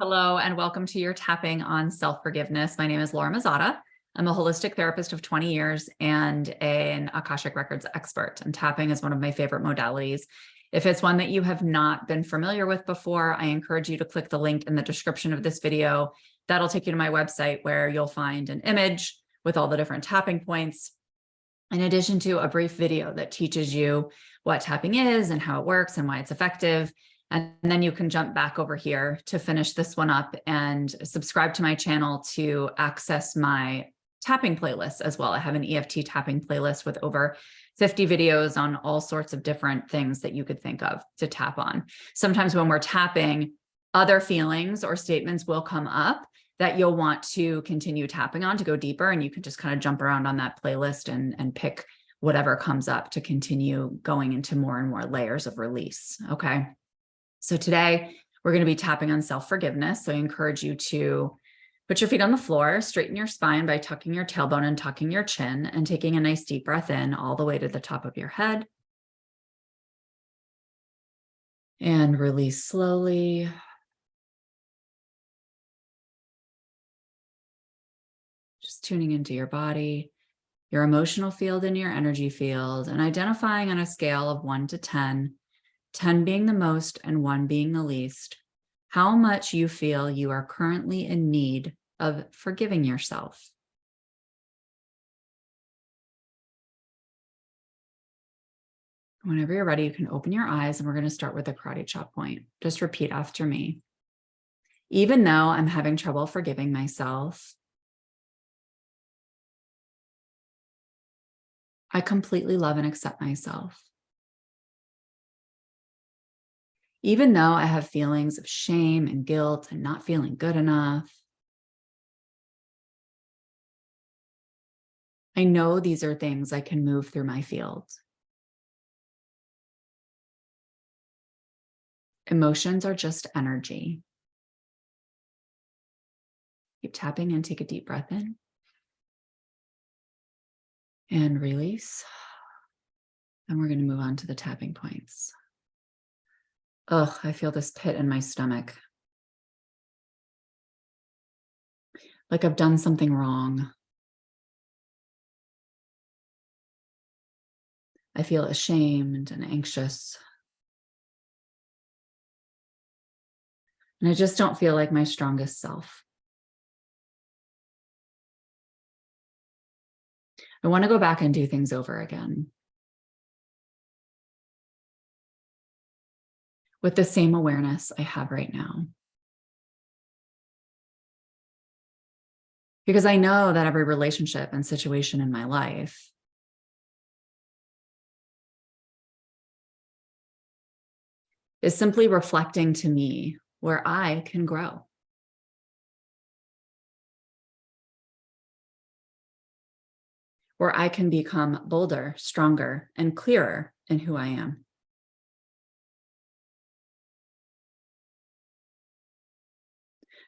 Hello, and welcome to your Tapping on Self-Forgiveness. My name is Laura Mazzata. I'm a holistic therapist of 20 years and an Akashic Records expert, and tapping is one of my favorite modalities. If it's one that you have not been familiar with before, I encourage you to click the link in the description of this video. That'll take you to my website where you'll find an image with all the different tapping points, in addition to a brief video that teaches you what tapping is and how it works and why it's effective. And then you can jump back over here to finish this one up and subscribe to my channel to access my tapping playlist as well. I have an EFT tapping playlist with over 50 videos on all sorts of different things that you could think of to tap on. Sometimes when we're tapping, other feelings or statements will come up that you'll want to continue tapping on to go deeper, and you can just kind of jump around on that playlist and pick whatever comes up to continue going into more and more layers of release. Okay. So today we're going to be tapping on self-forgiveness. So I encourage you to put your feet on the floor, straighten your spine by tucking your tailbone and tucking your chin, and taking a nice deep breath in all the way to the top of your head. And release slowly. Just tuning into your body, your emotional field and your energy field, and identifying on a scale of 1 to 10, 10 being the most and 1 being the least, how much you feel you are currently in need of forgiving yourself. Whenever you're ready, you can open your eyes, and we're going to start with the karate chop point. Just repeat after me. Even though I'm having trouble forgiving myself, I completely love and accept myself. Even though I have feelings of shame and guilt and not feeling good enough, I know these are things I can move through my field. Emotions are just energy. Keep tapping and take a deep breath in. And release. And we're going to move on to the tapping points. Ugh, I feel this pit in my stomach. Like I've done something wrong. I feel ashamed and anxious. And I just don't feel like my strongest self. I want to go back and do things over again, with the same awareness I have right now. Because I know that every relationship and situation in my life is simply reflecting to me where I can grow. Where I can become bolder, stronger, and clearer in who I am.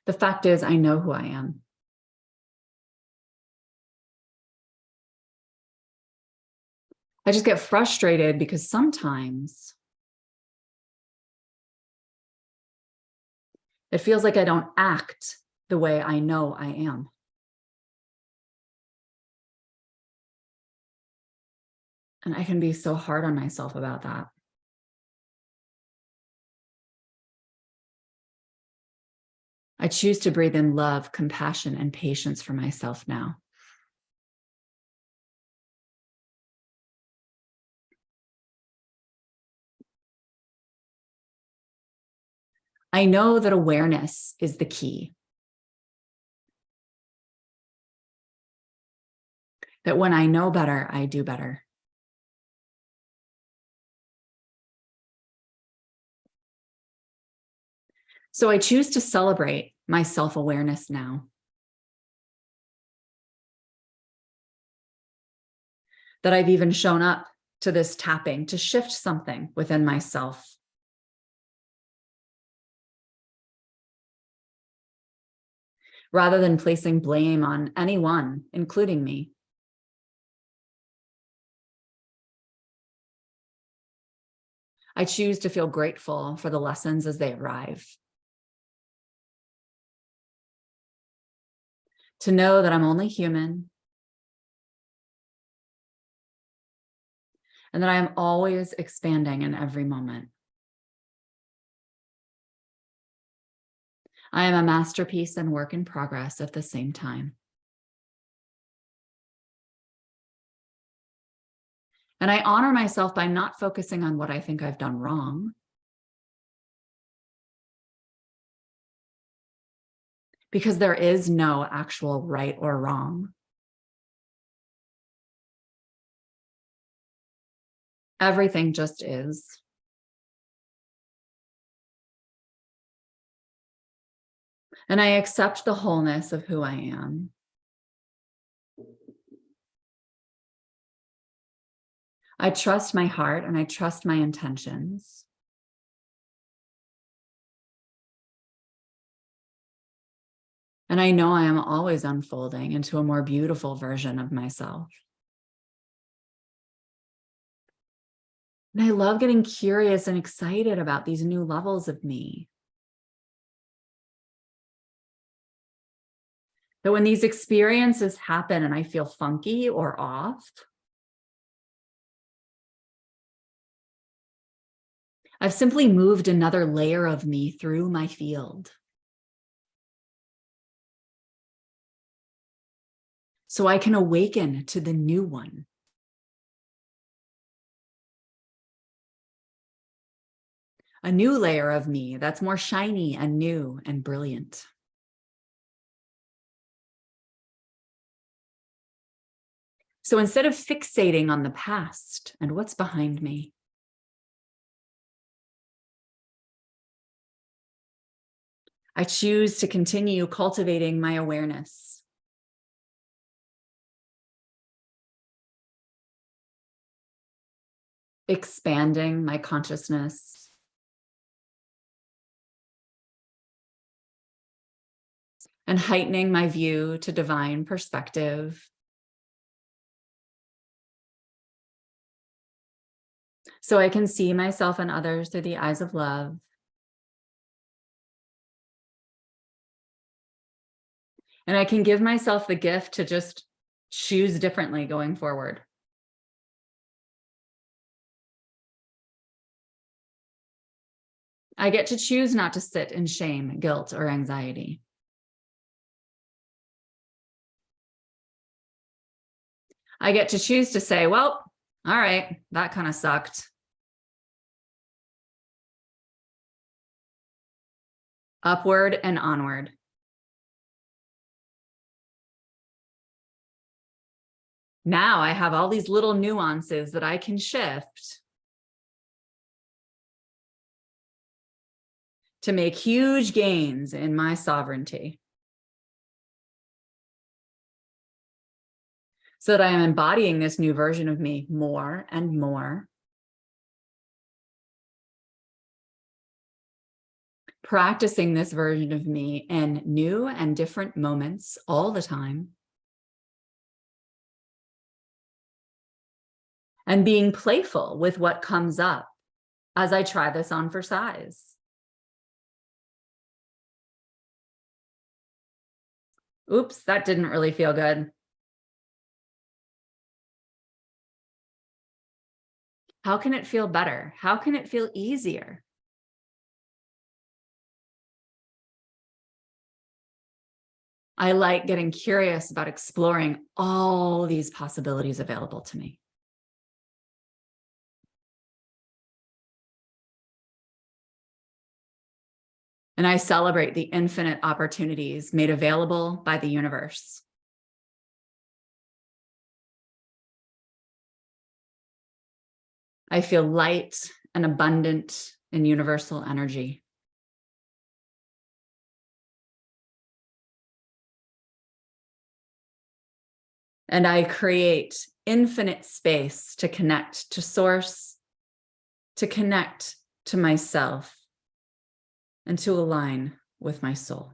The fact is, I know who I am. I just get frustrated because sometimes it feels like I don't act the way I know I am. And I can be so hard on myself about that. I choose to breathe in love, compassion, and patience for myself now. I know that awareness is the key. That when I know better, I do better. So I choose to celebrate my self-awareness now. That I've even shown up to this tapping to shift something within myself. Rather than placing blame on anyone, including me. I choose to feel grateful for the lessons as they arrive. To know that I'm only human and that I am always expanding in every moment. I am a masterpiece and work in progress at the same time. And I honor myself by not focusing on what I think I've done wrong, because there is no actual right or wrong. Everything just is. And I accept the wholeness of who I am. I trust my heart and I trust my intentions. And I know I am always unfolding into a more beautiful version of myself. And I love getting curious and excited about these new levels of me. That when these experiences happen and I feel funky or off, I've simply moved another layer of me through my field. So I can awaken to the new one. A new layer of me that's more shiny and new and brilliant. So instead of fixating on the past and what's behind me, I choose to continue cultivating my awareness. Expanding my consciousness. And heightening my view to divine perspective. So I can see myself and others through the eyes of love. And I can give myself the gift to just choose differently going forward. I get to choose not to sit in shame, guilt, or anxiety. I get to choose to say, well, all right, that kind of sucked. Upward and onward. Now I have all these little nuances that I can shift to make huge gains in my sovereignty. So that I am embodying this new version of me more and more. Practicing this version of me in new and different moments all the time. And being playful with what comes up as I try this on for size. Oops, that didn't really feel good. How can it feel better? How can it feel easier? I like getting curious about exploring all these possibilities available to me. And I celebrate the infinite opportunities made available by the universe. I feel light and abundant in universal energy. And I create infinite space to connect to source, to connect to myself, and to align with my soul.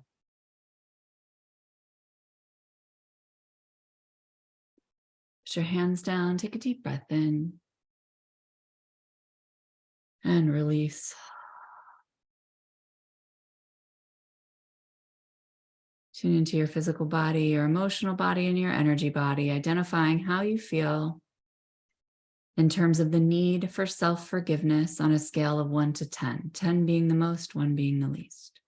Put your hands down, take a deep breath in, and release. Tune into your physical body, your emotional body, and your energy body, identifying how you feel in terms of the need for self-forgiveness on a scale of 1 to 10, 10 being the most, 1 being the least.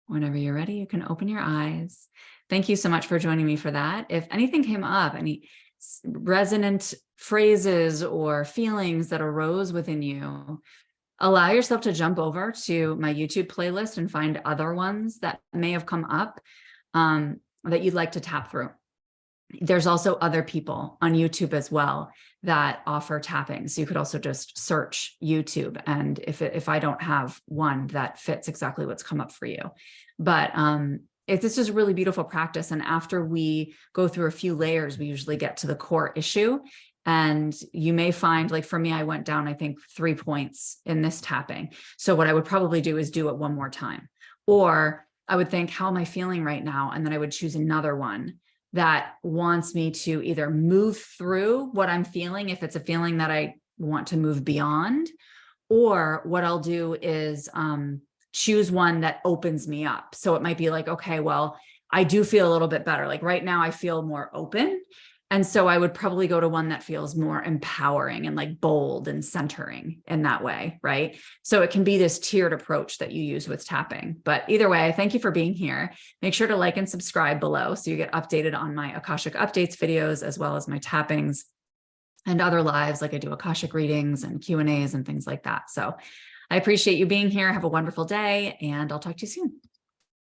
Whenever you're ready, you can open your eyes. Thank you so much for joining me for that. If anything came up, any resonant phrases or feelings that arose within you, allow yourself to jump over to my YouTube playlist and find other ones that may have come up that you'd like to tap through. There's also other people on YouTube as well that offer tapping. So you could also just search YouTube. And if I don't have one that fits exactly what's come up for you, but this is a really beautiful practice. And after we go through a few layers, we usually get to the core issue. And you may find, like for me, I went down, I think 3 points in this tapping. So what I would probably do is do it one more time, or I would think, how am I feeling right now? And then I would choose another one that wants me to either move through what I'm feeling, if it's a feeling that I want to move beyond, or what I'll do is choose one that opens me up. So it might be like, okay, well, I do feel a little bit better. Like right now I feel more open. And so I would probably go to one that feels more empowering and like bold and centering in that way, right? So it can be this tiered approach that you use with tapping. But either way, I thank you for being here. Make sure to like and subscribe below so you get updated on my Akashic Updates videos, as well as my tappings and other lives, like I do Akashic readings and Q&As and things like that. So I appreciate you being here. Have a wonderful day, and I'll talk to you soon.